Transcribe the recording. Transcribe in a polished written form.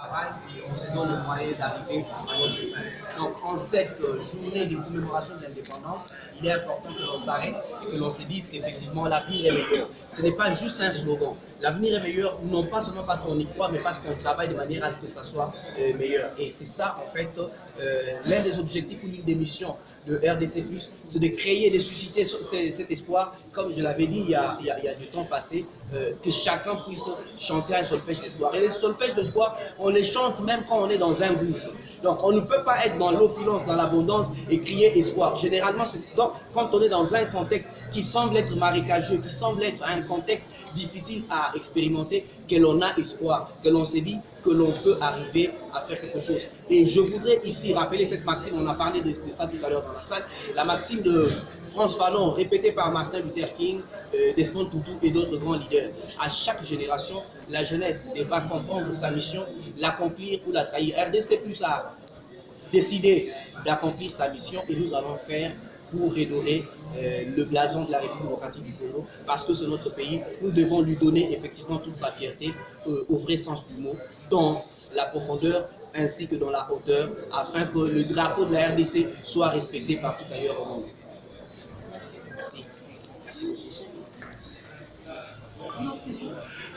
travail et on se donne le moyen d'arriver à notre fin. Donc en cette journée de commémoration de l'indépendance, il est important que l'on s'arrête et que l'on se dise qu'effectivement l'avenir est meilleur. Ce n'est pas juste un slogan. L'avenir est meilleur non pas seulement parce qu'on y croit, mais parce qu'on travaille de manière à ce que ça soit meilleur. Et c'est ça en fait l'un des objectifs ou l'une des missions de RDC+, c'est de créer et de susciter cet espoir, comme je l'avais dit il y a du temps passé, que chacun puisse chanter un solfège d'espoir. Et les solfèges d'espoir, on les chante même quand on est dans un gouffre. Donc on ne peut pas être dans l'opulence, dans l'abondance et crier espoir. Généralement, c'est donc quand on est dans un contexte qui semble être marécageux, qui semble être un contexte difficile à expérimenter, que l'on a espoir, que l'on se dit que l'on peut arriver à faire quelque chose. Et je voudrais ici rappeler cette maxime, on a parlé de ça tout à l'heure dans la salle, la maxime de Frantz Fanon, répétée par Martin Luther King, Desmond Tutu et d'autres grands leaders. À chaque génération, la jeunesse devra comprendre sa mission, l'accomplir ou la trahir. RDC+ a décidé d'accomplir sa mission et nous allons faire pour redorer le blason de la République démocratique du Congo, parce que c'est notre pays. Nous devons lui donner effectivement toute sa fierté au vrai sens du mot, dans la profondeur ainsi que dans la hauteur, afin que le drapeau de la RDC soit respecté partout ailleurs au monde. Merci. Merci beaucoup.